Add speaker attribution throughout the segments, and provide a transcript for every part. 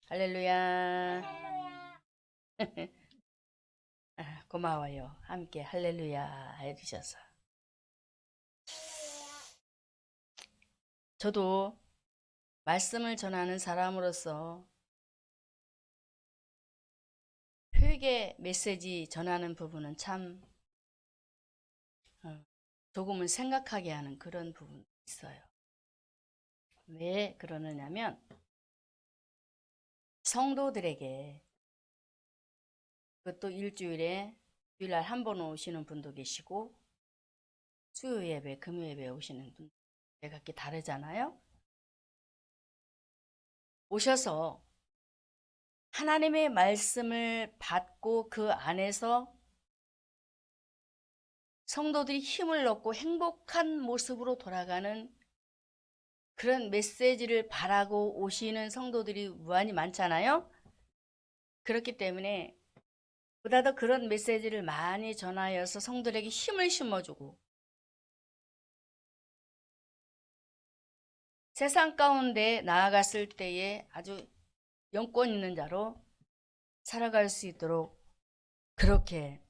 Speaker 1: 할렐루야. 고마워요. 함께 할렐루야 해주셔서. 저도 말씀을 전하는 사람으로서 회개 메시지 전하는 부분은 참 조금은 생각하게 하는 그런 부분이 있어요. 왜 그러느냐면 성도들에게, 그것도 일주일에 주일날 한 번 오시는 분도 계시고 수요 예배, 금요 예배 오시는 분도 각기 다르잖아요. 오셔서 하나님의 말씀을 받고 그 안에서 성도들이 힘을 얻고 행복한 모습으로 돌아가는 그런 메시지를 바라고 오시는 성도들이 무한히 많잖아요. 그렇기 때문에 보다 더 그런 메시지를 많이 전하여서 성도들에게 힘을 심어주고 세상 가운데 나아갔을 때에 아주 영권 있는 자로 살아갈 수 있도록 그렇게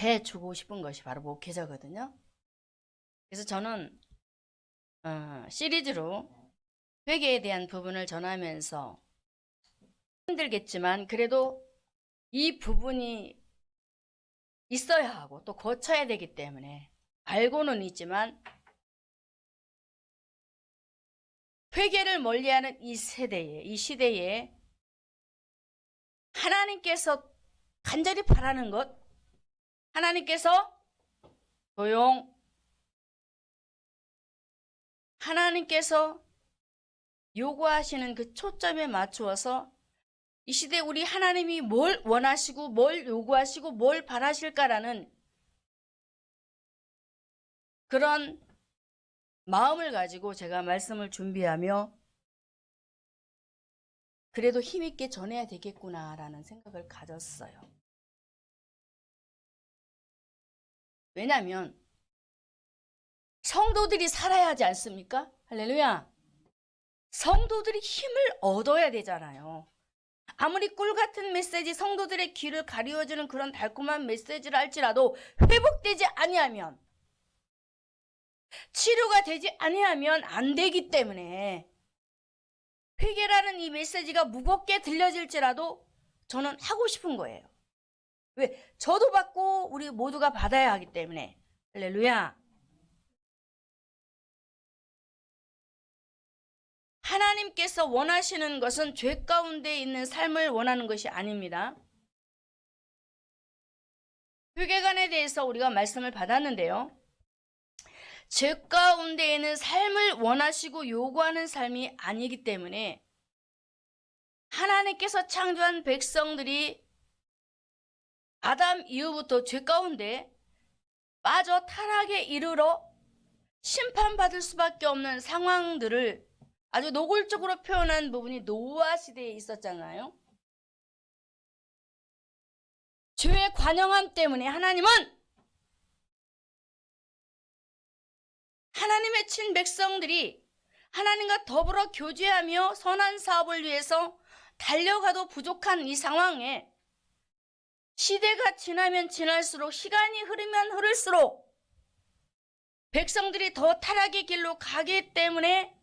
Speaker 1: 해주고 싶은 것이 바로 목회자거든요. 그래서 저는 시리즈로 회개에 대한 부분을 전하면서 힘들겠지만 그래도 이 부분이 있어야 하고 또 고쳐야 되기 때문에 알고는 있지만 회개를 멀리하는 이 세대에, 이 시대에 하나님께서 간절히 바라는 것, 하나님께서 하나님께서 요구하시는 그 초점에 맞추어서 이 시대에 우리 하나님이 뭘 원하시고 뭘 요구하시고 뭘 바라실까라는 그런 마음을 가지고 제가 말씀을 준비하며 그래도 힘있게 전해야 되겠구나라는 생각을 가졌어요. 왜냐하면 성도들이 살아야 하지 않습니까? 할렐루야. 성도들이 힘을 얻어야 되잖아요. 아무리 꿀같은 메시지, 성도들의 귀를 가리워주는 그런 달콤한 메시지를 할지라도 회복되지 아니하면, 치료가 되지 아니하면 안 되기 때문에 회개라는 이 메시지가 무겁게 들려질지라도 저는 하고 싶은 거예요. 왜? 저도 받고 우리 모두가 받아야 하기 때문에. 할렐루야. 하나님께서 원하시는 것은 죄 가운데 있는 삶을 원하는 것이 아닙니다. 회개관에 대해서 우리가 말씀을 받았는데요. 죄 가운데 있는 삶을 원하시고 요구하는 삶이 아니기 때문에 하나님께서 창조한 백성들이 아담 이후부터 죄 가운데 빠져 타락에 이르러 심판받을 수밖에 없는 상황들을 아주 노골적으로 표현한 부분이 노아 시대에 있었잖아요. 죄의 관영함 때문에 하나님은 하나님의 친 백성들이 하나님과 더불어 교제하며 선한 사업을 위해서 달려가도 부족한 이 상황에 시대가 지나면 지날수록, 시간이 흐르면 흐를수록 백성들이 더 타락의 길로 가기 때문에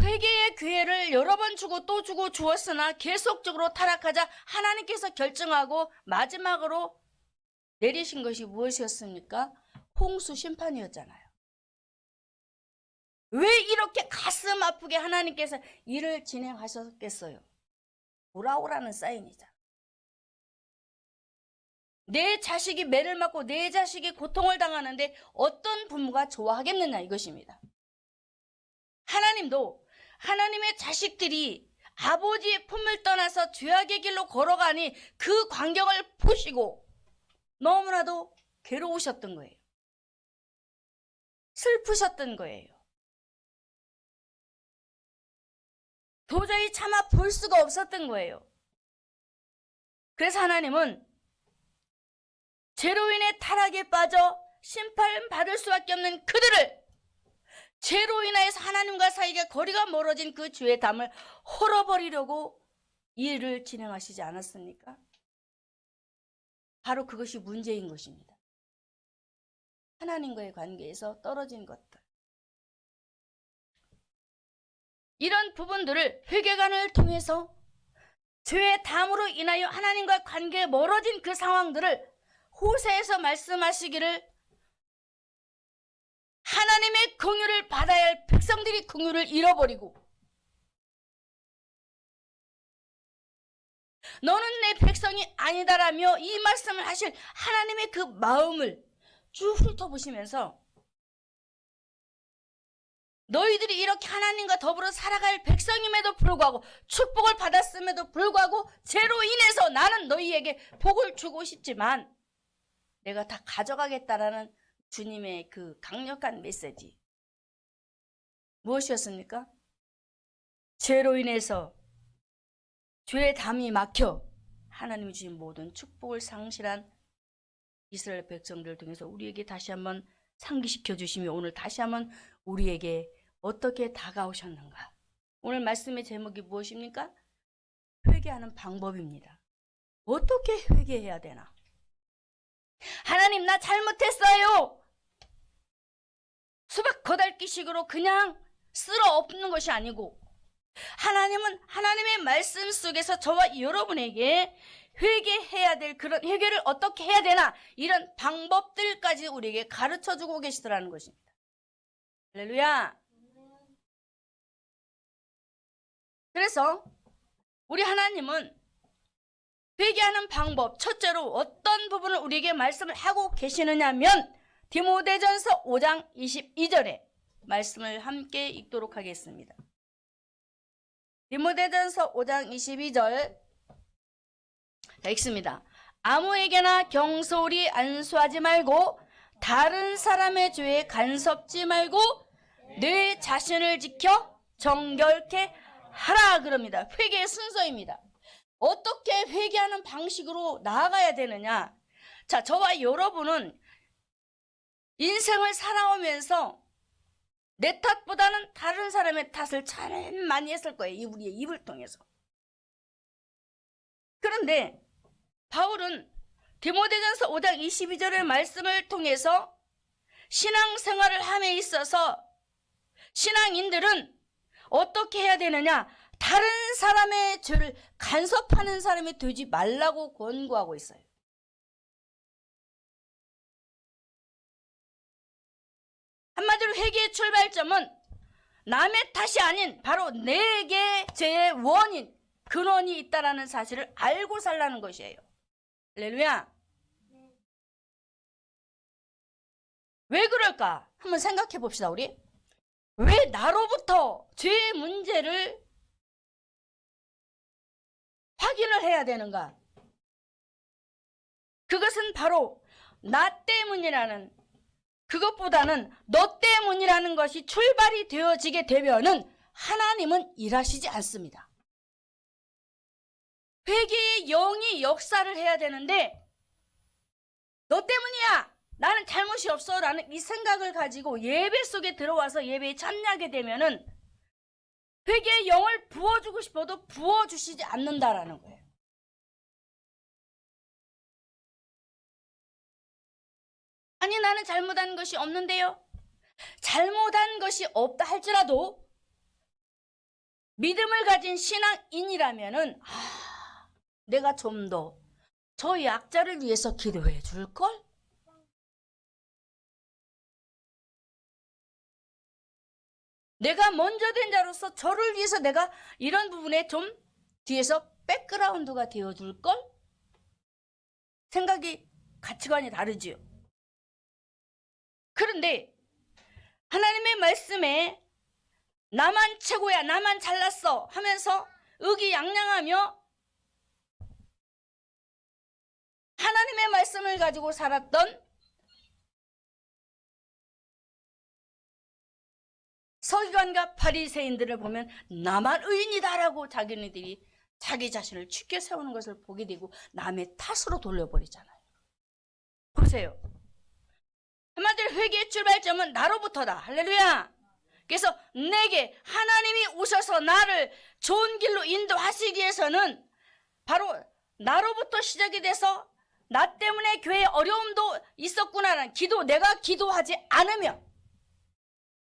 Speaker 1: 회개의 기회를 여러 번 주고 또 주고 주었으나 계속적으로 타락하자 하나님께서 결정하고 마지막으로 내리신 것이 무엇이었습니까? 홍수 심판이었잖아요. 왜 이렇게 가슴 아프게 하나님께서 일을 진행하셨겠어요? 돌아오라는 사인이잖아. 내 자식이 매를 맞고 내 자식이 고통을 당하는데 어떤 부모가 좋아하겠느냐 이것입니다. 하나님도 하나님의 자식들이 아버지의 품을 떠나서 죄악의 길로 걸어가니 그 광경을 보시고 너무나도 괴로우셨던 거예요. 슬프셨던 거예요. 도저히 참아 볼 수가 없었던 거예요. 그래서 하나님은 죄로 인해 타락에 빠져 심판받을 수밖에 없는 그들을 죄로 인하여서 하나님과 사이가 거리가 멀어진 그 죄의 담을 헐어버리려고 이 일을 진행하시지 않았습니까? 바로 그것이 문제인 것입니다. 하나님과의 관계에서 떨어진 것들. 이런 부분들을 회개관을 통해서 죄의 담으로 인하여 하나님과 관계에 멀어진 그 상황들을 호세에서 말씀하시기를 하나님의 긍휼을 받아야 할 백성들이 긍휼을 잃어버리고 너는 내 백성이 아니다라며 이 말씀을 하실 하나님의 그 마음을 쭉 훑어보시면서 너희들이 이렇게 하나님과 더불어 살아갈 백성임에도 불구하고 축복을 받았음에도 불구하고 죄로 인해서 나는 너희에게 복을 주고 싶지만 내가 다 가져가겠다라는 주님의 그 강력한 메시지 무엇이었습니까? 죄로 인해서 죄의 담이 막혀 하나님이 주신 모든 축복을 상실한 이스라엘 백성들을 통해서 우리에게 다시 한번 상기시켜 주시며 오늘 다시 한번 우리에게 어떻게 다가오셨는가. 오늘 말씀의 제목이 무엇입니까? 회개하는 방법입니다. 어떻게 회개해야 되나? 하나님 나 잘못했어요. 수박 거달기식으로 그냥 쓸어 엎는 것이 아니고 하나님은 하나님의 말씀 속에서 저와 여러분에게 회개해야 될 그런 회개를 어떻게 해야 되나 이런 방법들까지 우리에게 가르쳐주고 계시더라는 것입니다. 할렐루야. 그래서 우리 하나님은 회개하는 방법 첫째로 어떤 부분을 우리에게 말씀을 하고 계시느냐면 디모데전서 5장 22절에 말씀을 함께 읽도록 하겠습니다. 디모데전서 5장 22절 읽습니다. 아무에게나 경솔히 안수하지 말고 다른 사람의 죄에 간섭지 말고 내 자신을 지켜 정결케 하라 그럽니다. 회개의 순서입니다. 어떻게 회개하는 방식으로 나아가야 되느냐? 자, 저와 여러분은 인생을 살아오면서 내 탓보다는 다른 사람의 탓을 참 많이 했을 거예요. 우리의 입을 통해서. 그런데 바울은 디모데전서 5장 22절의 말씀을 통해서 신앙생활을 함에 있어서 신앙인들은 어떻게 해야 되느냐? 다른 사람의 죄를 간섭하는 사람이 되지 말라고 권고하고 있어요. 한마디로 회개의 출발점은 남의 탓이 아닌 바로 내게 죄의 원인, 근원이 있다는 사실을 알고 살라는 것이에요. 할렐루야. 왜 그럴까? 한번 생각해 봅시다. 우리 왜 나로부터 죄의 문제를 확인을 해야 되는가? 그것은 바로 나 때문이라는 그것보다는 너 때문이라는 것이 출발이 되어지게 되면은 하나님은 일하시지 않습니다. 회개의 영이 역사를 해야 되는데 너 때문이야. 나는 잘못이 없어. 라는 이 생각을 가지고 예배 속에 들어와서 예배에 참여하게 되면은 회개의 영을 부어주고 싶어도 부어주시지 않는다라는 거예요. 아니 나는 잘못한 것이 없는데요. 잘못한 것이 없다 할지라도 믿음을 가진 신앙인이라면은 내가 좀 더 저 약자를 위해서 기도해 줄걸? 내가 먼저 된 자로서 저를 위해서 내가 이런 부분에 좀 뒤에서 백그라운드가 되어줄걸? 생각이 가치관이 다르지요. 그런데 하나님의 말씀에 나만 최고야 나만 잘났어 하면서 의기양양하며 하나님의 말씀을 가지고 살았던 서기관과 바리새인들을 보면 나만 의인이다라고 자기네들이 자기 자신을 쉽게 세우는 것을 보게 되고 남의 탓으로 돌려버리잖아요. 보세요. 한마디로 회개의 출발점은 나로부터다. 할렐루야. 그래서 내게 하나님이 오셔서 나를 좋은 길로 인도하시기 위해서는 바로 나로부터 시작이 돼서 나 때문에 교회에 어려움도 있었구나라는 기도, 내가 기도하지 않으면,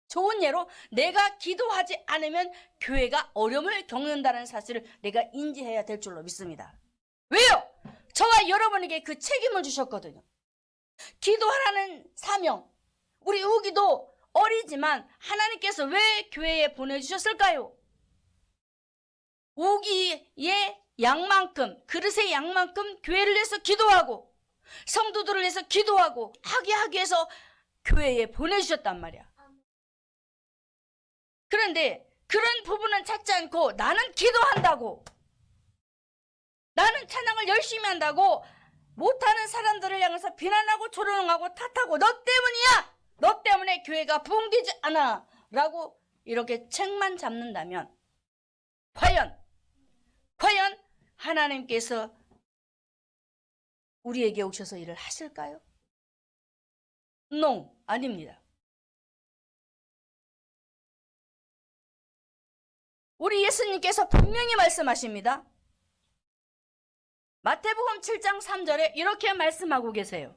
Speaker 1: 좋은 예로 내가 기도하지 않으면 교회가 어려움을 겪는다는 사실을 내가 인지해야 될 줄로 믿습니다. 왜요? 저와 여러분에게 그 책임을 주셨거든요. 기도하라는 사명, 우리 우기도 어리지만 하나님께서 왜 교회에 보내주셨을까요? 우기의 양만큼, 그릇의 양만큼 교회를 위해서 기도하고 성도들을 위해서 기도하고 하기 위해서 교회에 보내주셨단 말이야. 그런데 그런 부분은 찾지 않고 나는 기도한다고, 나는 찬양을 열심히 한다고 못하는 사람들을 향해서 비난하고 조롱하고 탓하고 너 때문이야! 너 때문에 교회가 부흥되지 않아! 라고 이렇게 책만 잡는다면 과연 하나님께서 우리에게 오셔서 일을 하실까요? No, 아닙니다. 우리 예수님께서 분명히 말씀하십니다. 마태복음 7장 3절에 이렇게 말씀하고 계세요.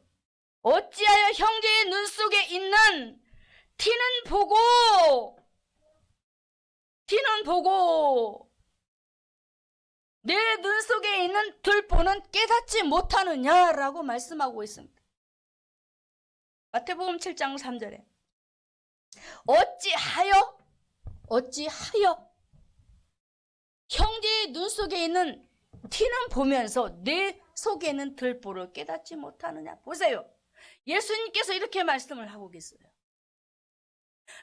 Speaker 1: 어찌하여 형제의 눈 속에 있는 티는 보고 내 눈 속에 있는 들보는 깨닫지 못하느냐라고 말씀하고 있습니다. 마태복음 7장 3절에 어찌하여 형제의 눈 속에 있는 티는 보면서 내 속에 있는 들보를 깨닫지 못하느냐. 보세요. 예수님께서 이렇게 말씀을 하고 계세요.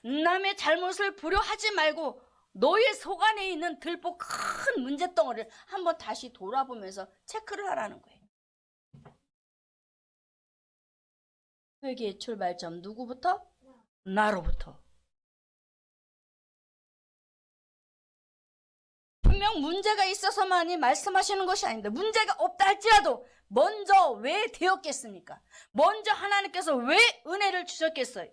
Speaker 1: 남의 잘못을 부려하지 말고 너의 속 안에 있는 들보 큰 문제덩어리를 한번 다시 돌아보면서 체크를 하라는 거예요. 회개의 출발점 누구부터? 나로부터. 분명 문제가 있어서만이 말씀하시는 것이 아닙니다. 문제가 없다 할지라도 먼저 왜 되었겠습니까? 먼저 하나님께서 왜 은혜를 주셨겠어요?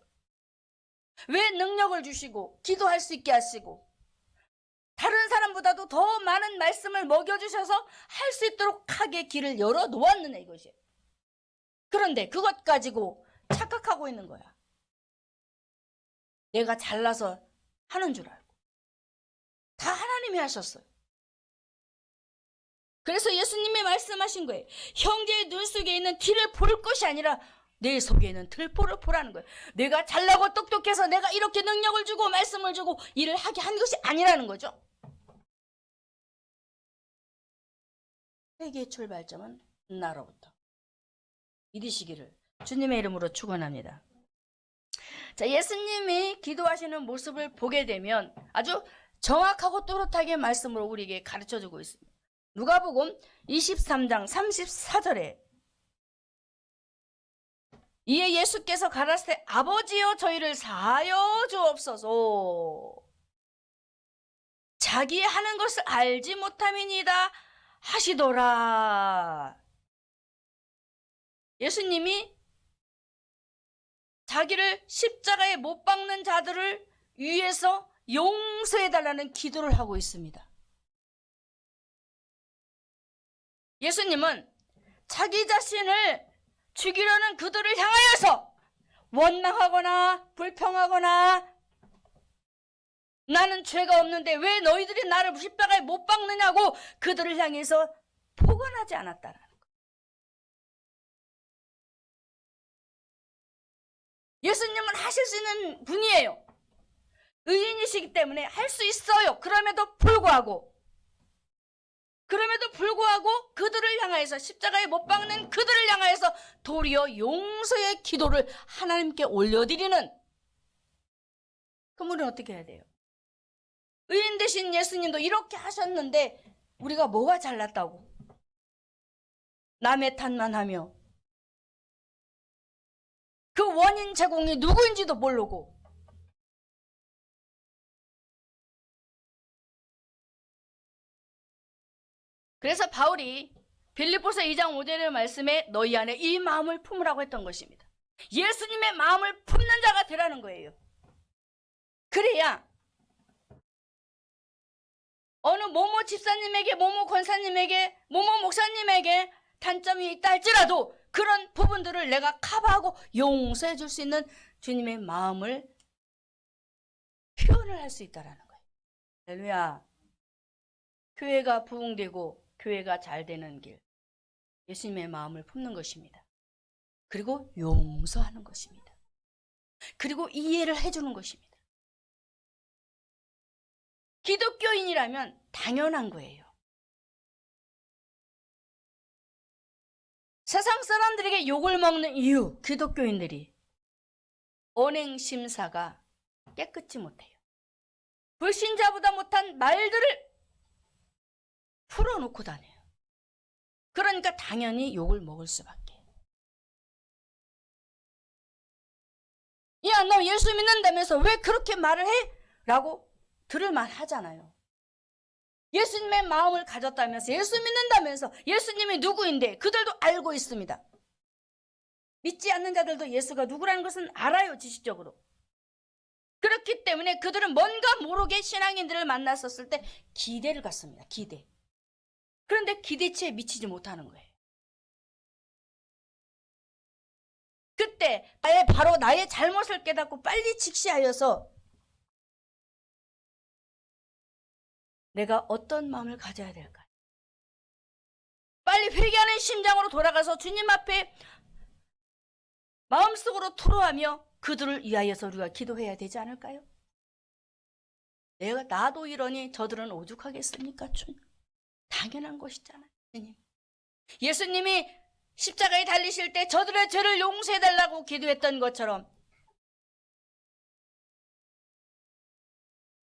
Speaker 1: 왜 능력을 주시고 기도할 수 있게 하시고 다른 사람보다도 더 많은 말씀을 먹여주셔서 할 수 있도록 하게 길을 열어놓았느냐 이것이에요. 그런데 그것 가지고 착각하고 있는 거야. 내가 잘나서 하는 줄 알고. 다 하나님이 하셨어요. 그래서 예수님이 말씀하신 거예요. 형제의 눈 속에 있는 티를 볼 것이 아니라 내 속에 있는 들보를 보라는 거예요. 내가 잘나고 똑똑해서 내가 이렇게 능력을 주고 말씀을 주고 일을 하게 한 것이 아니라는 거죠. 회개의 출발점은 나로부터. 믿으시기를 주님의 이름으로 축원합니다. 자, 예수님이 기도하시는 모습을 보게 되면 아주 정확하고 또렷하게 말씀으로 우리에게 가르쳐주고 있습니다. 누가복음 23장 34절에 이에 예수께서 가라사대 아버지여 저희를 사하여 주옵소서. 자기의 하는 것을 알지 못함이니이다 하시더라. 예수님이 자기를 십자가에 못 박는 자들을 위해서 용서해달라는 기도를 하고 있습니다. 예수님은 자기 자신을 죽이려는 그들을 향하여서 원망하거나 불평하거나 나는 죄가 없는데 왜 너희들이 나를 십자가에 못 박느냐고 그들을 향해서 포관하지 않았다라는 거예요. 예수님은 하실 수 있는 분이에요. 의인이시기 때문에 할 수 있어요. 그럼에도 불구하고 그들을 향하여서 십자가에 못 박는 그들을 향하여서 도리어 용서의 기도를 하나님께 올려드리는. 그럼 우리는 어떻게 해야 돼요? 의인 되신 예수님도 이렇게 하셨는데 우리가 뭐가 잘났다고 남의 탓만 하며 그 원인 제공이 누구인지도 모르고 그래서 바울이 빌립보서 2장 5절의 말씀에 너희 안에 이 마음을 품으라고 했던 것입니다. 예수님의 마음을 품는 자가 되라는 거예요. 그래야 어느 모모 집사님에게, 모모 권사님에게, 모모 목사님에게 단점이 있다 할지라도 그런 부분들을 내가 커버하고 용서해 줄 수 있는 주님의 마음을 표현을 할 수 있다라는 거예요. 할렐루야. 교회가 부흥되고 교회가 잘 되는 길, 예수님의 마음을 품는 것입니다. 그리고 용서하는 것입니다. 그리고 이해를 해주는 것입니다. 기독교인이라면 당연한 거예요. 세상 사람들에게 욕을 먹는 이유, 기독교인들이 언행심사가 깨끗지 못해요. 불신자보다 못한 말들을 풀어놓고 다녀요. 그러니까 당연히 욕을 먹을 수밖에. 야, 너 예수 믿는다면서 왜 그렇게 말을 해? 라고 들을만 하잖아요. 예수님의 마음을 가졌다면서, 예수 믿는다면서, 예수님이 누구인데 그들도 알고 있습니다. 믿지 않는 자들도 예수가 누구라는 것은 알아요, 지식적으로. 그렇기 때문에 그들은 뭔가 모르게 신앙인들을 만났었을 때 기대를 갖습니다. 기대. 그런데 기대치에 미치지 못하는 거예요. 그때 바로 나의 잘못을 깨닫고 빨리 직시하여서 내가 어떤 마음을 가져야 될까요? 빨리 회개하는 심장으로 돌아가서 주님 앞에 마음속으로 토로하며 그들을 위하여서 우리가 기도해야 되지 않을까요? 나도 이러니 저들은 오죽하겠습니까? 주님. 당연한 것이잖아요. 주님. 예수님이 십자가에 달리실 때 저들의 죄를 용서해달라고 기도했던 것처럼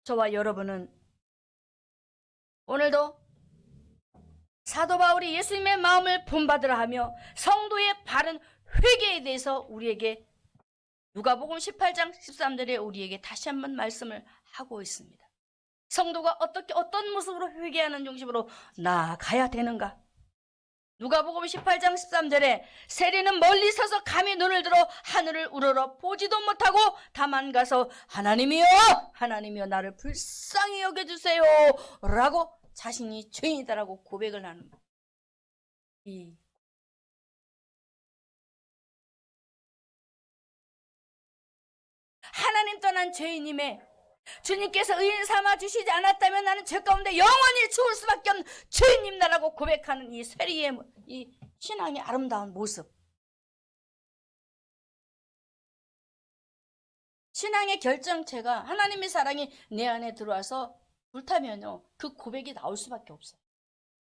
Speaker 1: 저와 여러분은 오늘도 사도 바울이 예수님의 마음을 본받으라 하며 성도의 바른 회개에 대해서 우리에게 누가복음 18장 13절에 우리에게 다시 한번 말씀을 하고 있습니다. 성도가 어떤 모습으로 회개하는 중심으로 나아가야 되는가? 누가복음 18장 13절에 세리는 멀리 서서 감히 눈을 들어 하늘을 우러러 보지도 못하고 다만 가서 하나님이여 하나님이여 나를 불쌍히 여겨주세요 라고 자신이 죄인이다라고 고백을 하는 이 하나님 떠난 죄인임에 주님께서 의인 삼아 주시지 않았다면 나는 죄 가운데 영원히 죽을 수밖에 없는 죄인입니다라고 고백하는 이 세리의 이 신앙의 아름다운 모습. 신앙의 결정체가 하나님의 사랑이 내 안에 들어와서 불타면요 그 고백이 나올 수밖에 없어요.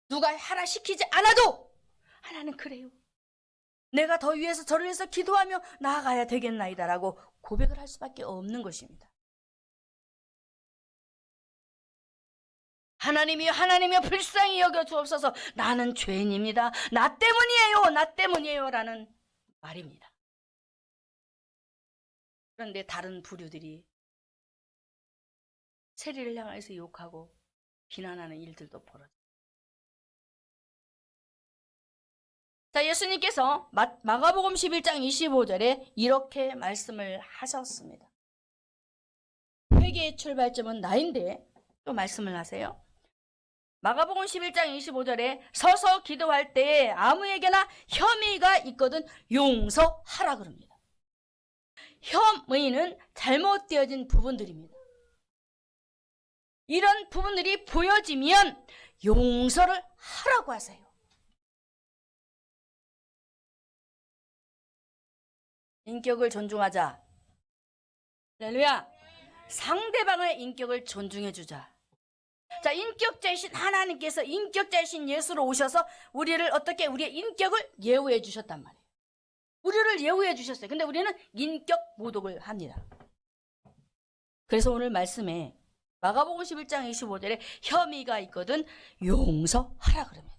Speaker 1: 누가 하라 시키지 않아도 하나는 그래요. 내가 더 위해서 저를 위해서 기도하며 나아가야 되겠나이다라고 고백을 할 수밖에 없는 것입니다. 하나님이여 하나님이여 불쌍히 여겨 주옵소서 나는 죄인입니다. 나 때문이에요 라는 말입니다. 그런데 다른 부류들이 세리를 향해서 욕하고 비난하는 일들도 벌어져요. 자, 예수님께서 마가복음 11장 25절에 이렇게 말씀을 하셨습니다. 회개의 출발점은 나인데 또 말씀을 하세요. 마가복음 11장 25절에 서서 기도할 때에 아무에게나 혐의가 있거든 용서하라 그럽니다. 혐의는 잘못되어진 부분들입니다. 이런 부분들이 보여지면 용서를 하라고 하세요. 인격을 존중하자. 할렐루야. 상대방의 인격을 존중해주자. 자, 인격자이신 하나님께서 인격자이신 예수로 오셔서 우리를 어떻게 우리의 인격을 예우해 주셨단 말이에요. 우리를 예우해 주셨어요. 근데 우리는 인격 모독을 합니다. 그래서 오늘 말씀에 마가복음 11장 25절에 혐의가 있거든 용서하라 그럽니다.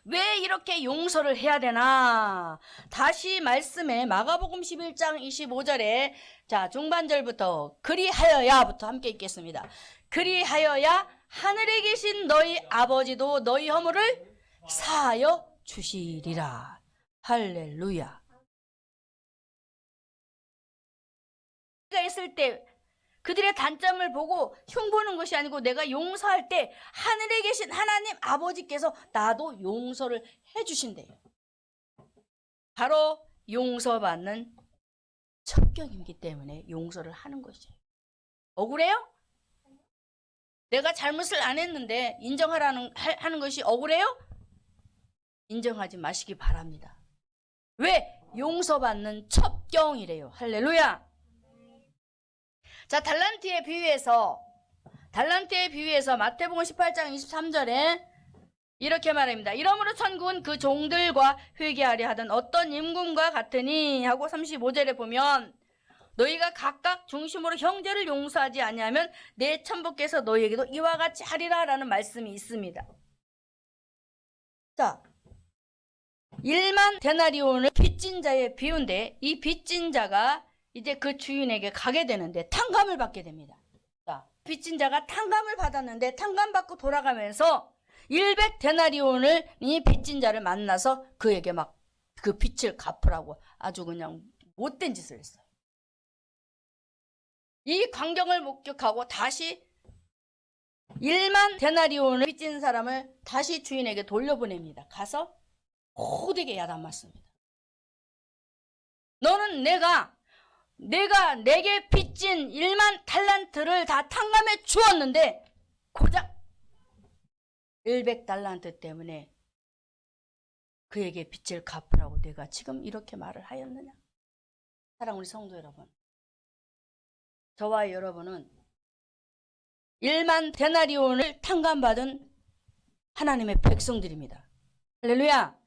Speaker 1: 왜 이렇게 용서를 해야 되나? 다시 말씀에 마가복음 11장 25절에 자 중반절부터 그리하여야부터 함께 읽겠습니다. 그리하여야 하늘에 계신 너희 아버지도 너희 허물을 사하여 주시리라. 할렐루야. 있을 때 그들의 단점을 보고 흉보는 것이 아니고 내가 용서할 때 하늘에 계신 하나님 아버지께서 나도 용서를 해주신대요. 바로 용서받는 첩경이기 때문에 용서를 하는 것이에요. 억울해요? 내가 잘못을 안 했는데 하는 것이 억울해요? 인정하지 마시기 바랍니다. 왜? 용서받는 첩경이래요. 할렐루야. 자, 달란트에 비유해서 마태복음 18장 23절에 이렇게 말합니다. 이러므로 천국은 그 종들과 회개하려 하던 어떤 임금과 같으니 하고 35절에 보면 너희가 각각 중심으로 형제를 용서하지 아니하면 내 천부께서 너희에게도 이와 같이 하리라 라는 말씀이 있습니다. 자, 1만 데나리온을 빚진 자의 비유인데 이 빚진 자가 이제 그 주인에게 가게 되는데 탕감을 받게 됩니다. 자, 빚진 자가 탕감을 받았는데 탕감 받고 돌아가면서 100데나리온을 이 빚진 자를 만나서 그에게 막 그 빚을 갚으라고 아주 그냥 못된 짓을 했어요. 이 광경을 목격하고 다시 1만 데나리온을 빚진 사람을 다시 주인에게 돌려보냅니다. 가서 호되게 야단맞습니다. 너는 내가 내게 빚진 1만 달란트를 다 탕감해 주었는데 고작 100달란트 때문에 그에게 빚을 갚으라고 내가 지금 이렇게 말을 하였느냐? 사랑하는 우리 성도 여러분, 저와 여러분은 1만 데나리온을 탕감받은 하나님의 백성들입니다. 할렐루야.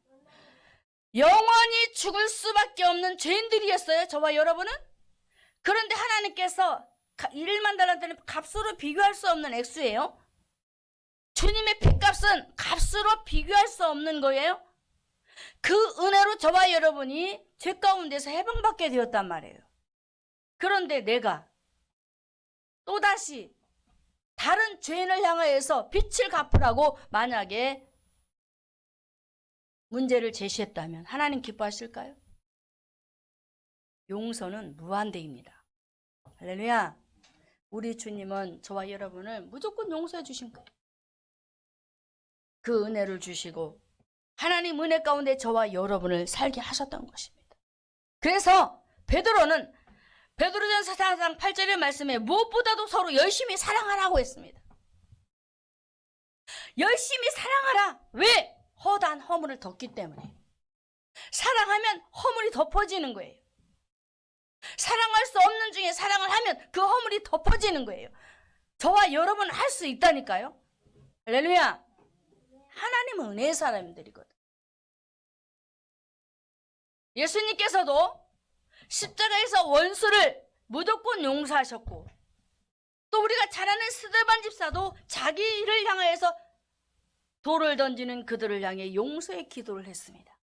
Speaker 1: 영원히 죽을 수밖에 없는 죄인들이었어요, 저와 여러분은. 그런데 하나님께서 1만 달란트는 값으로 비교할 수 없는 액수예요. 주님의 핏값은 값으로 비교할 수 없는 거예요. 그 은혜로 저와 여러분이 죄 가운데서 해방받게 되었단 말이에요. 그런데 내가 또다시 다른 죄인을 향하여서 빚을 갚으라고 만약에 문제를 제시했다면 하나님 기뻐하실까요? 용서는 무한대입니다. 할렐루야. 우리 주님은 저와 여러분을 무조건 용서해 주신 거예요. 그 은혜를 주시고 하나님 은혜 가운데 저와 여러분을 살게 하셨던 것입니다. 그래서 베드로전서 4장 8절의 말씀에 무엇보다도 서로 열심히 사랑하라고 했습니다. 열심히 사랑하라. 왜? 허다한 허물을 덮기 때문에. 사랑하면 허물이 덮어지는 거예요. 사랑할 수 없는 중에 사랑을 하면 그 허물이 덮어지는 거예요. 저와 여러분은 할 수 있다니까요. 할렐루야. 하나님은 은혜의 사람들이거든. 예수님께서도 십자가에서 원수를 무조건 용서하셨고, 또 우리가 잘 아는 스데반 집사도 자기를 향하여서 돌을 던지는 그들을 향해 용서의 기도를 했습니다.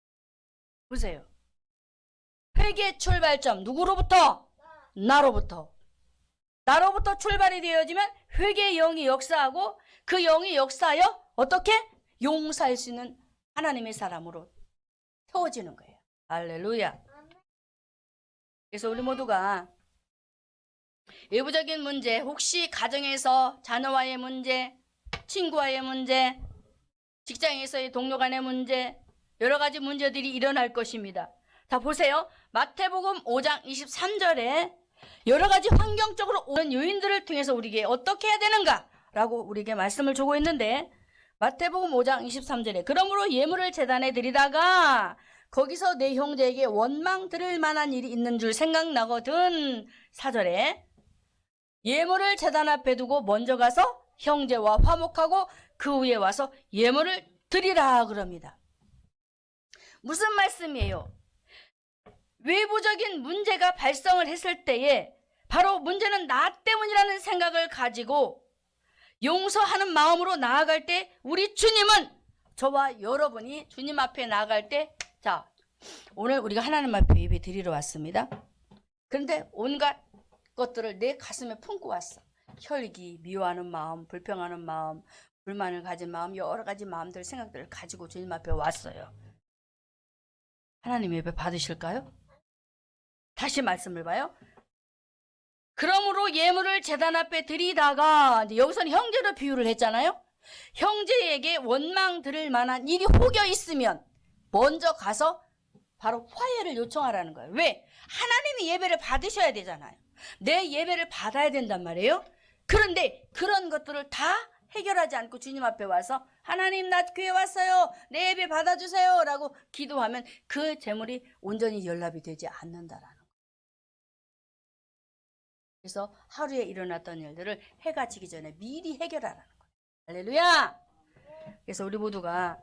Speaker 1: 보세요. 회개의 출발점 누구로부터? 나로부터 출발이 되어지면 회개의 영이 역사하고 그 영이 역사하여 어떻게? 용서할 수 있는 하나님의 사람으로 세워지는 거예요. 할렐루야. 그래서 우리 모두가 외부적인 문제, 혹시 가정에서 자녀와의 문제, 친구와의 문제, 직장에서의 동료 간의 문제, 여러 가지 문제들이 일어날 것입니다. 자, 보세요. 마태복음 5장 23절에 여러 가지 환경적으로 오는 요인들을 통해서 우리에게 어떻게 해야 되는가? 라고 우리에게 말씀을 주고 있는데, 마태복음 5장 23절에 그러므로 예물을 제단에 드리다가 거기서 내 형제에게 원망 들을 만한 일이 있는 줄 생각나거든. 4절에 예물을 제단 앞에 두고 먼저 가서 형제와 화목하고 그 후에 와서 예물을 드리라 그럽니다. 무슨 말씀이에요? 외부적인 문제가 발생을 했을 때에 바로 문제는 나 때문이라는 생각을 가지고 용서하는 마음으로 나아갈 때 우리 주님은 저와 여러분이 주님 앞에 나아갈 때, 자, 오늘 우리가 하나님 앞에 예배 드리러 왔습니다. 그런데 온갖 것들을 내 가슴에 품고 왔어. 혈기, 미워하는 마음, 불평하는 마음, 불만을 가진 마음, 여러 가지 마음들, 생각들을 가지고 주님 앞에 왔어요. 하나님 예배 받으실까요? 다시 말씀을 봐요. 그러므로 예물을 제단 앞에 드리다가, 이제 여기서는 형제로 비유를 했잖아요. 형제에게 원망 들을 만한 일이 혹여 있으면 먼저 가서 바로 화해를 요청하라는 거예요. 왜? 하나님이 예배를 받으셔야 되잖아요. 내 예배를 받아야 된단 말이에요. 그런데 그런 것들을 다 해결하지 않고 주님 앞에 와서 하나님, 나 교회 왔어요, 내 예배 받아주세요 라고 기도하면 그 제물이 온전히 연락이 되지 않는다라는 거예요. 그래서 하루에 일어났던 일들을 해가 지기 전에 미리 해결하라는 거예요. 할렐루야. 그래서 우리 모두가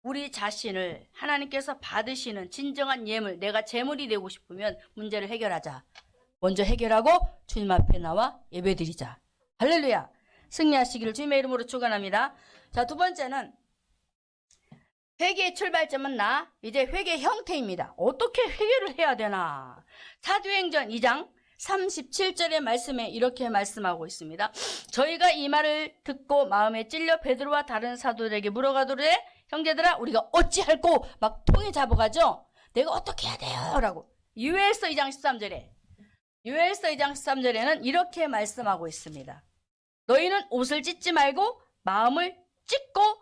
Speaker 1: 우리 자신을 하나님께서 받으시는 진정한 예물, 내가 제물이 되고 싶으면 문제를 해결하자. 먼저 해결하고 주님 앞에 나와 예배드리자. 할렐루야. 승리하시기를 주님의 이름으로 축원합니다. 자, 두 번째는 회개의 출발점은 나, 이제 회개의 형태입니다. 어떻게 회개를 해야 되나? 사도행전 2장 37절의 말씀에 이렇게 말씀하고 있습니다. 저희가 이 말을 듣고 마음에 찔려 베드로와 다른 사도들에게 물어가도록 형제들아, 우리가 어찌할꼬? 막 통에 잡아가죠. 내가 어떻게 해야 돼요? 라고. 유엘서 2장 13절에는 이렇게 말씀하고 있습니다. 너희는 옷을 찢지 말고 마음을 찢고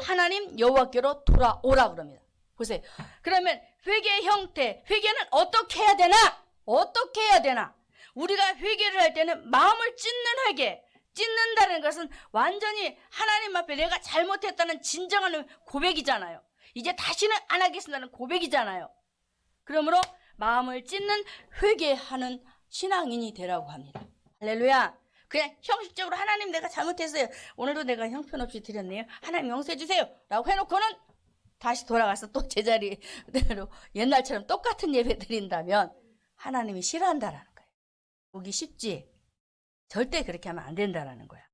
Speaker 1: 하나님 여호와께로 돌아오라 그럽니다. 보세요. 그러면 회개의 형태, 회개는 어떻게 해야 되나? 어떻게 해야 되나? 우리가 회개를 할 때는 마음을 찢는 회개, 찢는다는 것은 완전히 하나님 앞에 내가 잘못했다는 진정한 고백이잖아요. 이제 다시는 안 하겠습니다는 고백이잖아요. 그러므로 마음을 찢는 회개하는 신앙인이 되라고 합니다. 할렐루야. 그냥 형식적으로 하나님, 내가 잘못했어요, 오늘도 내가 형편없이 드렸네요, 하나님 용서해 주세요 라고 해놓고는 다시 돌아가서 또 제자리대로 옛날처럼 똑같은 예배 드린다면 하나님이 싫어한다라는 거예요. 보기 쉽지? 절대 그렇게 하면 안 된다라는 거야.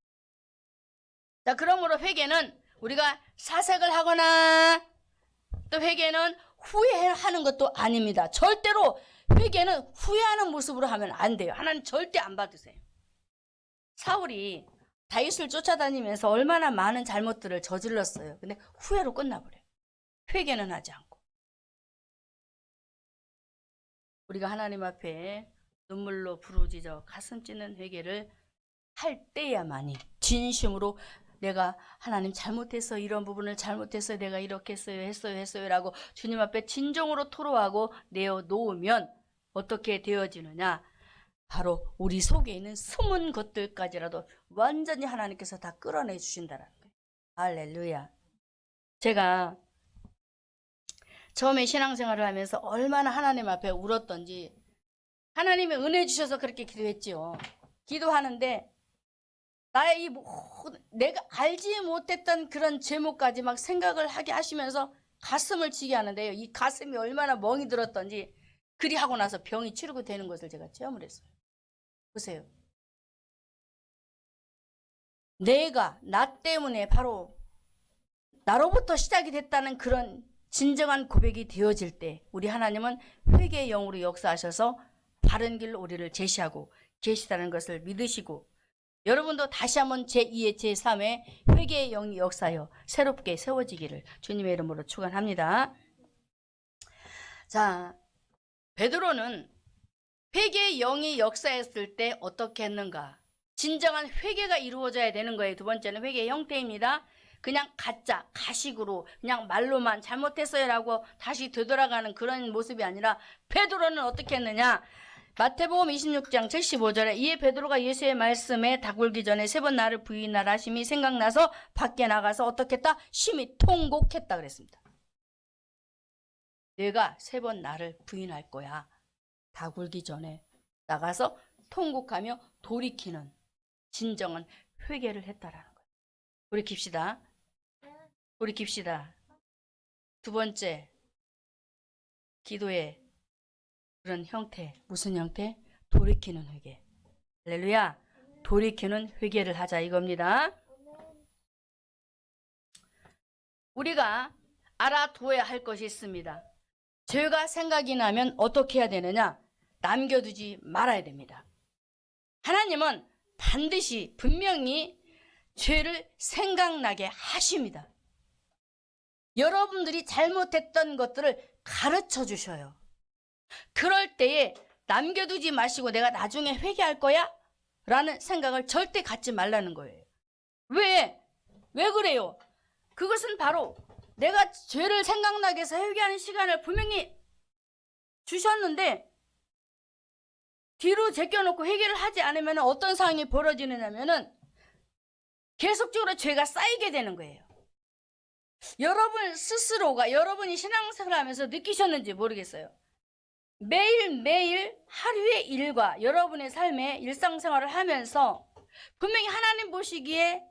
Speaker 1: 자, 그러므로 회개는 우리가 사색을 하거나 또 회개는 후회하는 것도 아닙니다. 절대로 회개는 후회하는 모습으로 하면 안 돼요. 하나님 절대 안 받으세요. 사울이 다윗을 쫓아다니면서 얼마나 많은 잘못들을 저질렀어요. 근데 후회로 끝나버려요. 회개는 하지 않고. 우리가 하나님 앞에 눈물로 부르짖어 가슴 찢는 회개를 할 때야만이 진심으로 내가 하나님 잘못해서, 이런 부분을 잘못해서 내가 이렇게 했어요 라고 주님 앞에 진정으로 토로하고 내어놓으면 어떻게 되어지느냐? 바로 우리 속에 있는 숨은 것들까지라도 완전히 하나님께서 다 끌어내 주신다는 거예요. 할렐루야. 제가 처음에 신앙생활을 하면서 얼마나 하나님 앞에 울었던지, 하나님의 은혜 주셔서 그렇게 기도했지요. 기도하는데 나의 내가 알지 못했던 그런 제목까지 막 생각을 하게 하시면서 가슴을 치게 하는데요. 이 가슴이 얼마나 멍이 들었던지 그리하고 나서 병이 치료가 되는 것을 제가 체험을 했어요. 보세요. 내가 나 때문에 바로 나로부터 시작이 됐다는 그런 진정한 고백이 되어질 때 우리 하나님은 회개의 영으로 역사하셔서 바른 길로 우리를 제시하고 계시다는 것을 믿으시고, 여러분도 다시 한번 제2의 제3의 회개의 영이 역사하여 새롭게 세워지기를 주님의 이름으로 축원합니다. 자, 베드로는 회개의 영이 역사했을 때 어떻게 했는가? 진정한 회개가 이루어져야 되는 거예요. 두 번째는 회개의 형태입니다. 그냥 가짜, 가식으로 그냥 말로만 잘못했어요 라고 다시 되돌아가는 그런 모습이 아니라 베드로는 어떻게 했느냐? 마태복음 26장 75절에 이에 베드로가 예수의 말씀에 다굴기 전에 3번 나를 부인하라 하심이 생각나서 밖에 나가서 어떻게 했다? 심히 통곡했다 그랬습니다. 내가 3번 나를 부인할 거야. 다굴기 전에 나가서 통곡하며 돌이키는 진정한 회개를 했다라는 거예요. 돌이킵시다. 돌이킵시다. 두 번째, 기도의 그런 형태, 무슨 형태? 돌이키는 회개. 할렐루야. 돌이키는 회개를 하자 이겁니다. 우리가 알아두어야 할 것이 있습니다. 죄가 생각이 나면 어떻게 해야 되느냐? 남겨두지 말아야 됩니다. 하나님은 반드시 분명히 죄를 생각나게 하십니다. 여러분들이 잘못했던 것들을 가르쳐 주셔요. 그럴 때에 남겨두지 마시고 내가 나중에 회개할 거야? 라는 생각을 절대 갖지 말라는 거예요. 왜? 왜 그래요? 그것은 바로 내가 죄를 생각나게 해서 회개하는 시간을 분명히 주셨는데 뒤로 제껴놓고 회개를 하지 않으면 어떤 상황이 벌어지느냐면은 계속적으로 죄가 쌓이게 되는 거예요. 여러분 스스로가 여러분이 신앙생활을 하면서 느끼셨는지 모르겠어요. 매일매일 하루의 일과 여러분의 삶의 일상생활을 하면서 분명히 하나님 보시기에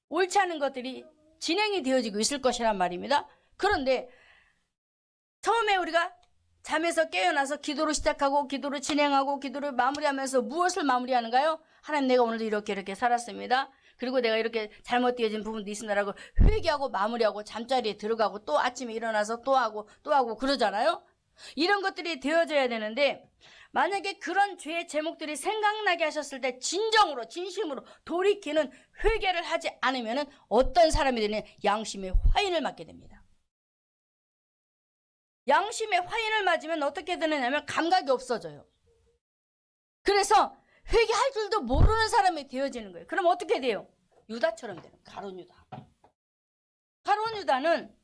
Speaker 1: 옳지 않은 것들이 진행이 되어지고 있을 것이란 말입니다. 그런데 처음에 우리가 잠에서 깨어나서 기도로 시작하고 기도로 진행하고 기도를 마무리하면서 무엇을 마무리하는가요? 하나님, 내가 오늘도 이렇게 살았습니다. 그리고 내가 이렇게 잘못되어진 부분도 있습니다라고 회개하고 마무리하고 잠자리에 들어가고 또 아침에 일어나서 또 하고 그러잖아요. 이런 것들이 되어져야 되는데 만약에 그런 죄의 제목들이 생각나게 하셨을 때 진정으로 진심으로 돌이키는 회개를 하지 않으면 어떤 사람이 되는 양심의 화인을 맞게 됩니다. 양심의 화인을 맞으면 어떻게 되느냐면 감각이 없어져요. 그래서 회개할 줄도 모르는 사람이 되어지는 거예요. 그럼 어떻게 돼요? 유다처럼 되는, 가룟 유다. 가룟 유다는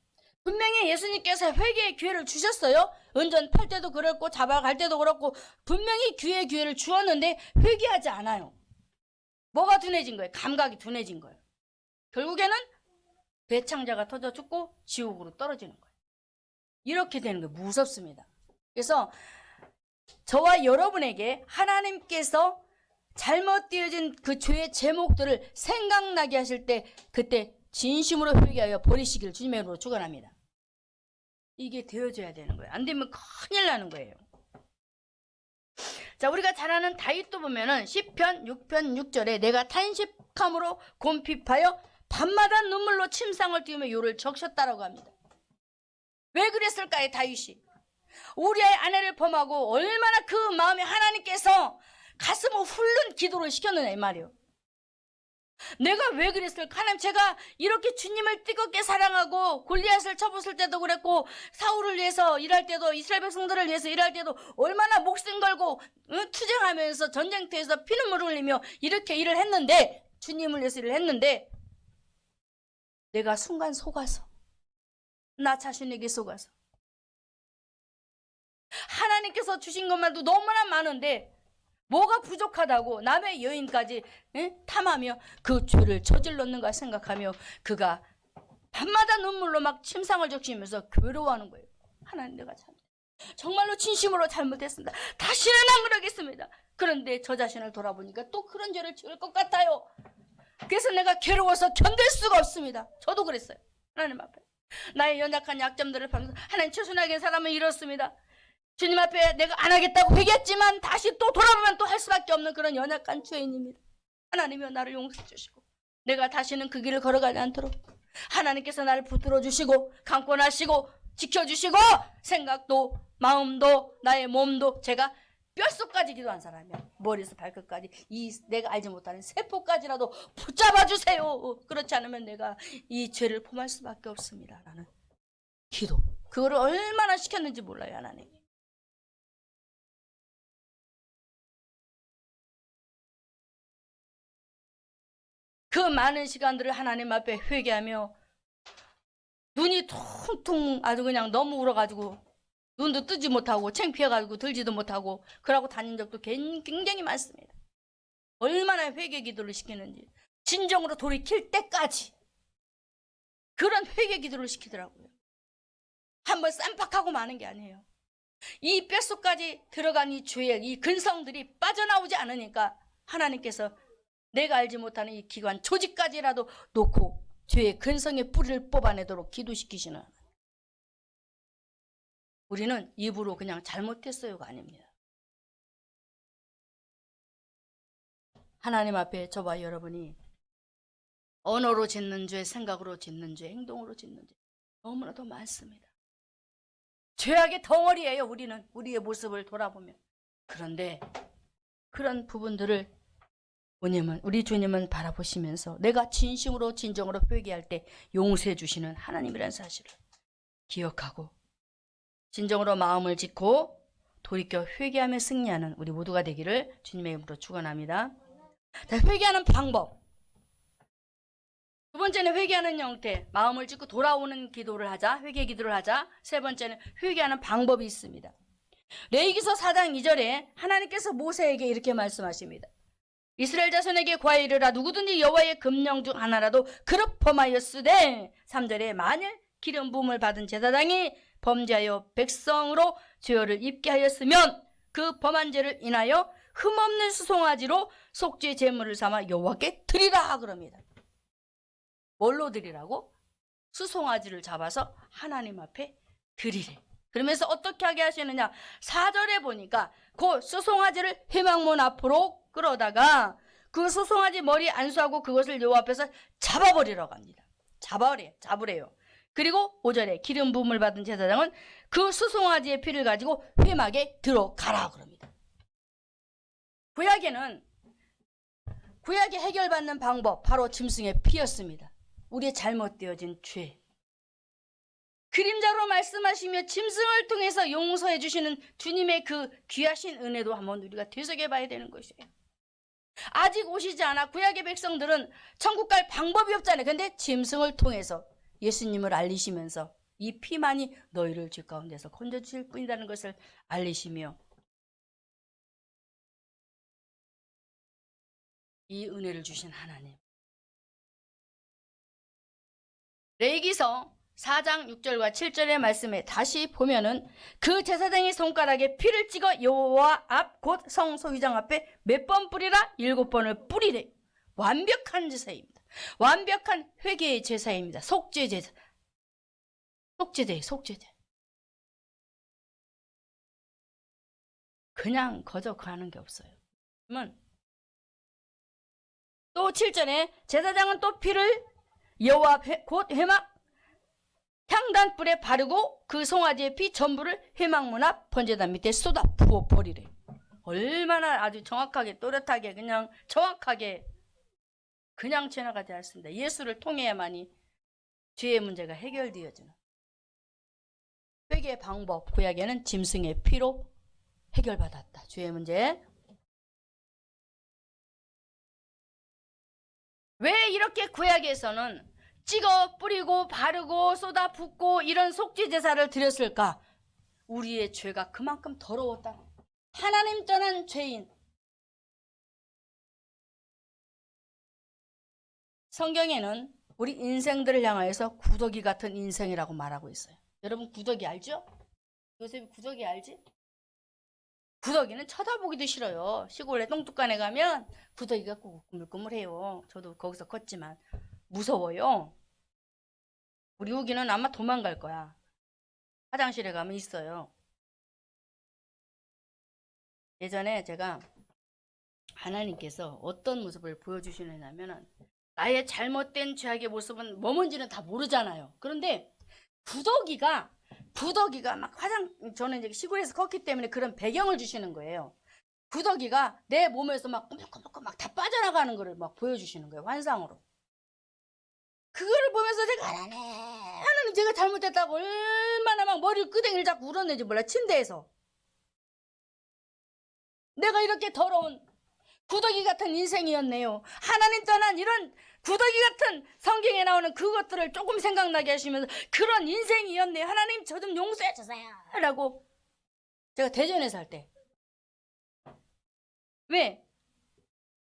Speaker 1: 분명히 예수님께서 회개의 기회를 주셨어요. 은전팔 때도 그렇고 잡아갈 때도 그렇고 분명히 기회를 주었는데 회개하지 않아요. 뭐가 둔해진 거예요? 감각이 둔해진 거예요. 결국에는 배창자가 터져 죽고 지옥으로 떨어지는 거예요. 이렇게 되는 게 무섭습니다. 그래서 저와 여러분에게 하나님께서 잘못되어진 그 죄의 제목들을 생각나게 하실 때 그때 진심으로 회개하여 버리시기를 주님의 이름으로 축원합니다. 이게 되어져야 되는 거예요. 안 되면 큰일 나는 거예요. 자, 우리가 잘 아는 다윗도 보면은 시편 6편 6절에 내가 탄식함으로 곰핍하여 밤마다 눈물로 침상을 띄우며 요를 적셨다라고 합니다. 왜 그랬을까요? 다윗이 우리아의 아내를 범하고 얼마나 그 마음에 하나님께서 가슴을 훑는 기도를 시켰느냐 이 말이에요. 내가 왜 그랬을까? 하나님, 제가 이렇게 주님을 뜨겁게 사랑하고 골리앗을 쳐부술 때도 그랬고 사울을 위해서 일할 때도 이스라엘 백성들을 위해서 일할 때도 얼마나 목숨 걸고 투쟁하면서 전쟁터에서 피눈물을 흘리며 이렇게 일을 했는데 주님을 위해서 일을 했는데 내가 순간 속아서 나 자신에게 속아서 하나님께서 주신 것만도 너무나 많은데 뭐가 부족하다고 남의 여인까지 탐하며 그 죄를 저질렀는가 생각하며 그가 밤마다 눈물로 막 침상을 적시면서 괴로워하는 거예요. 하나님, 내가 정말로 진심으로 잘못했습니다. 다시는 안 그러겠습니다. 그런데 저 자신을 돌아보니까 또 그런 죄를 지을 것 같아요. 그래서 내가 괴로워서 견딜 수가 없습니다. 저도 그랬어요. 하나님 앞에 나의 연약한 약점들을 보면서 하나님, 최순하게 사람은 이렇습니다. 주님 앞에 내가 안 하겠다고 회개했지만 다시 또 돌아보면 또 할 수밖에 없는 그런 연약한 죄인입니다. 하나님이여 나를 용서해 주시고 내가 다시는 그 길을 걸어가지 않도록 하나님께서 나를 붙들어 주시고 강권하시고 지켜주시고 생각도 마음도 나의 몸도 제가 뼛속까지 기도한 사람이야. 머리에서 발끝까지 이 내가 알지 못하는 세포까지라도 붙잡아 주세요. 그렇지 않으면 내가 이 죄를 범할 수밖에 없습니다. 라는 기도. 그거를 얼마나 시켰는지 몰라요. 하나님. 그 많은 시간들을 하나님 앞에 회개하며 눈이 퉁퉁 아주 그냥 너무 울어가지고 눈도 뜨지 못하고 창피해가지고 들지도 못하고 그러고 다닌 적도 굉장히 많습니다. 얼마나 회개 기도를 시키는지 진정으로 돌이킬 때까지 그런 회개 기도를 시키더라고요. 한번 쌈박하고 마는 게 아니에요. 이 뼛속까지 들어간 이 죄의 이 근성들이 빠져나오지 않으니까 하나님께서 내가 알지 못하는 이 기관 조직까지라도 놓고 죄의 근성의 뿌리를 뽑아내도록 기도시키시는 우리는 입으로 그냥 잘못했어요가 아닙니다. 하나님 앞에 저와 여러분이 언어로 짓는 죄, 생각으로 짓는 죄, 행동으로 짓는 죄 너무나도 많습니다. 죄악의 덩어리예요. 우리는 우리의 모습을 돌아보면. 그런데 그런 부분들을 우리 주님은 바라보시면서 내가 진심으로 진정으로 회개할 때 용서해 주시는 하나님이라는 사실을 기억하고 진정으로 마음을 짓고 돌이켜 회개하며 승리하는 우리 모두가 되기를 주님의 이름으로 축원합니다. 자, 회개하는 방법. 두 번째는 회개하는 형태. 마음을 찢고 돌아오는 기도를 하자. 회개 기도를 하자. 세 번째는 회개하는 방법이 있습니다. 레위기서 4장 2절에 하나님께서 모세에게 이렇게 말씀하십니다. 이스라엘 자손에게 과이르라. 누구든지 여호와의 금령 중 하나라도 그릇 범하였으되 3절에 만일 기름 부음을 받은 제사장이 범죄하여 백성으로 죄를 입게 하였으면 그 범한 죄를 인하여 흠없는 수송아지로 속죄 제물을 삼아 여호와께 드리라 그럽니다. 뭘로 드리라고? 수송아지를 잡아서 하나님 앞에 드리래. 그러면서 어떻게 하게 하시느냐? 4절에 보니까 그 수송아지를 회막문 앞으로 끌어다가 그 수송아지 머리 안수하고 그것을 여호와 앞에서 잡아버리라고 합니다. 잡으래요. 그리고 5절에 기름 부음을 받은 제사장은 그 수송아지의 피를 가지고 회막에 들어가라 그럽니다. 구약에 해결받는 방법 바로 짐승의 피였습니다. 우리의 잘못되어진 죄. 그림자로 말씀하시며 짐승을 통해서 용서해 주시는 주님의 그 귀하신 은혜도 한번 우리가 되새겨 봐야 되는 것이에요. 아직 오시지 않아 구약의 백성들은 천국 갈 방법이 없잖아요. 근데 짐승을 통해서 예수님을 알리시면서 이 피만이 너희를 죄 가운데서 건져주실 뿐이라는 것을 알리시며 이 은혜를 주신 하나님. 레위기서 4장 6절과 7절의 말씀에 다시 보면은 그 제사장의 손가락에 피를 찍어 여호와 앞 곧 성소유장 앞에 몇 번 뿌리라? 7번을 뿌리래. 완벽한 제사입니다. 완벽한 회개의 제사입니다. 속죄 제사. 속죄제. 그냥 거저 가는 게 없어요. 그러면 또 7절에 제사장은 또 피를 여호와 곧 회막 향단불에 바르고 그 송아지의 피 전부를 회막문 앞 번제단 밑에 쏟아 부어 버리래. 얼마나 아주 정확하게 또렷하게 그냥 정확하게 그냥 지나가지 않습니다. 예수를 통해야만이 죄의 문제가 해결되어지는. 회개의 방법 구약에는 짐승의 피로 해결받았다. 죄의 문제. 왜 이렇게 구약에서는 찍어 뿌리고 바르고 쏟아 붓고 이런 속죄 제사를 드렸을까? 우리의 죄가 그만큼 더러웠다. 하나님 떠난 죄인. 성경에는 우리 인생들을 향하여서 구더기 같은 인생이라고 말하고 있어요. 여러분 구더기 알죠? 요셉이 구더기 알지? 구더기는 쳐다보기도 싫어요. 시골에 똥뚝간에 가면 구더기가 꾸물꾸물해요. 저도 거기서 컸지만 무서워요. 우리 우기는 아마 도망갈 거야. 화장실에 가면 있어요. 예전에 제가 하나님께서 어떤 모습을 보여주시느냐면 나의 잘못된 죄악의 모습은 뭔지는 다 모르잖아요. 그런데 구더기가 막 저는 이제 시골에서 컸기 때문에 그런 배경을 주시는 거예요. 구더기가 내 몸에서 막 꾸물꾸물 막 다 빠져나가는 거를 막 보여주시는 거예요. 환상으로. 그거를 보면서 제가 하나님 제가 잘못했다고 얼마나 막 머리를 끄댕이를 잡고 울었는지 몰라. 침대에서. 내가 이렇게 더러운 구더기 같은 인생이었네요. 하나님 떠난 이런 구더기 같은 성경에 나오는 그것들을 조금 생각나게 하시면서 그런 인생이었네요. 하나님 저 좀 용서해 주세요. 라고 제가 대전에 살 때. 왜?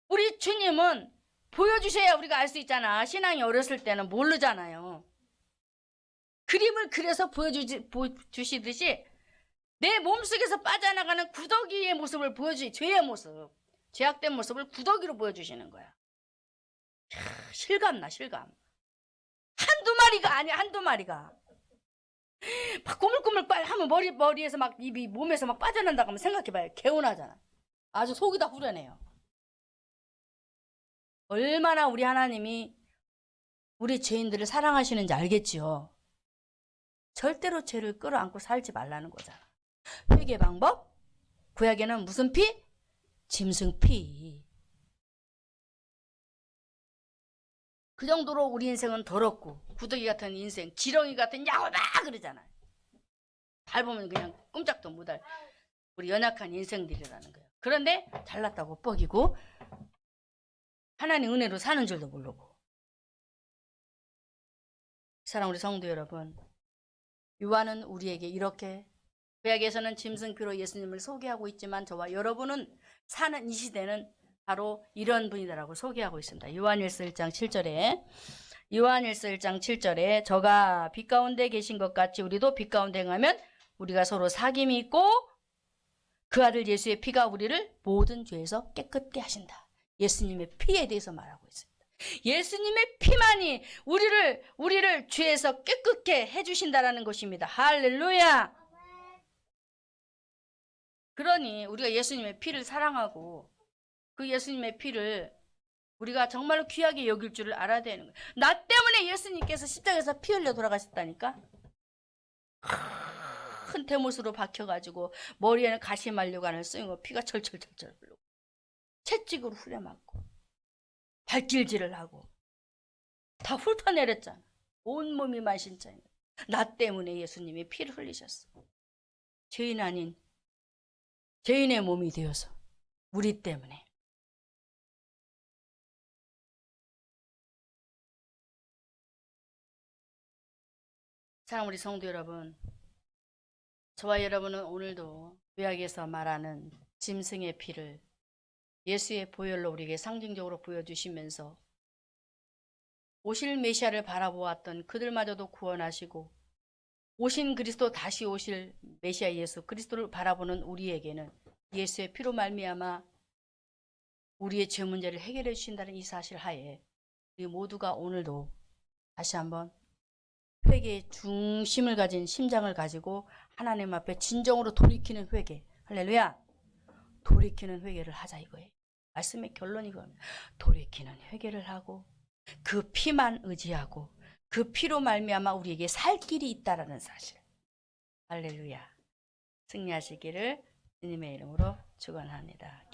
Speaker 1: 우리 주님은 보여주셔야 우리가 알 수 있잖아. 신앙이 어렸을 때는 모르잖아요. 그림을 그려서 보여주시듯이 내 몸속에서 빠져나가는 구더기의 모습을 죄의 모습, 죄악된 모습을 구더기로 보여주시는 거야. 실감나. 한두 마리가 아니야. 한두 마리가. 막 꾸물꾸물 하면 머리에서 막 입이 몸에서 막 빠져난다고 하면 생각해봐요. 개운하잖아. 아주 속이 다 후련해요. 얼마나 우리 하나님이 우리 죄인들을 사랑하시는지 알겠지요. 절대로 죄를 끌어안고 살지 말라는 거잖아. 회개 방법? 구약에는 무슨 피? 짐승 피. 그 정도로 우리 인생은 더럽고 구더기 같은 인생, 지렁이 같은 야호다 그러잖아요. 밟으면 그냥 꼼짝도 못할. 우리 연약한 인생들이라는 거예요. 그런데 잘났다고 뻐기고 하나님 은혜로 사는 줄도 모르고. 사랑 우리 성도 여러분, 요한은 우리에게 이렇게 구약에서는 짐승표로 예수님을 소개하고 있지만 저와 여러분은 사는 이 시대는 바로 이런 분이다라고 소개하고 있습니다. 요한일서 1장 7절에 요한일서 1장 7절에 저가 빛 가운데 계신 것 같이 우리도 빛 가운데 행하면 우리가 서로 사귐이 있고 그 아들 예수의 피가 우리를 모든 죄에서 깨끗게 하신다. 예수님의 피에 대해서 말하고 있습니다. 예수님의 피만이 우리를 죄에서 깨끗게 해주신다라는 것입니다. 할렐루야. 그러니 우리가 예수님의 피를 사랑하고 그 예수님의 피를 우리가 정말로 귀하게 여길 줄을 알아야 되는 거예요. 나 때문에 예수님께서 십자가에서 피 흘려 돌아가셨다니까. 큰 대못으로 박혀가지고 머리에는 가시만류관을 쓰고 피가 철철철철 흐르고 채찍으로 후려맞고 발길질을 하고 다 훑어내렸잖아. 온몸이 만신창이. 나 때문에 예수님이 피를 흘리셨어. 죄인 아닌 죄인의 몸이 되어서 우리 때문에. 사랑 우리 성도 여러분, 저와 여러분은 오늘도 구약에서 말하는 짐승의 피를 예수의 보혈로 우리에게 상징적으로 보여주시면서 오실 메시아를 바라보았던 그들마저도 구원하시고 오신 그리스도 다시 오실 메시아 예수 그리스도를 바라보는 우리에게는 예수의 피로 말미암아 우리의 죄 문제를 해결해 주신다는 이 사실 하에 우리 모두가 오늘도 다시 한번 회개의 중심을 가진 심장을 가지고 하나님 앞에 진정으로 돌이키는 회개. 할렐루야. 돌이키는 회개를 하자 이거예요. 말씀의 결론이 이겁니다. 돌이키는 회개를 하고 그 피만 의지하고 그 피로 말미암아 우리에게 살 길이 있다라는 사실. 할렐루야. 승리하시기를 주님의 이름으로 축원합니다.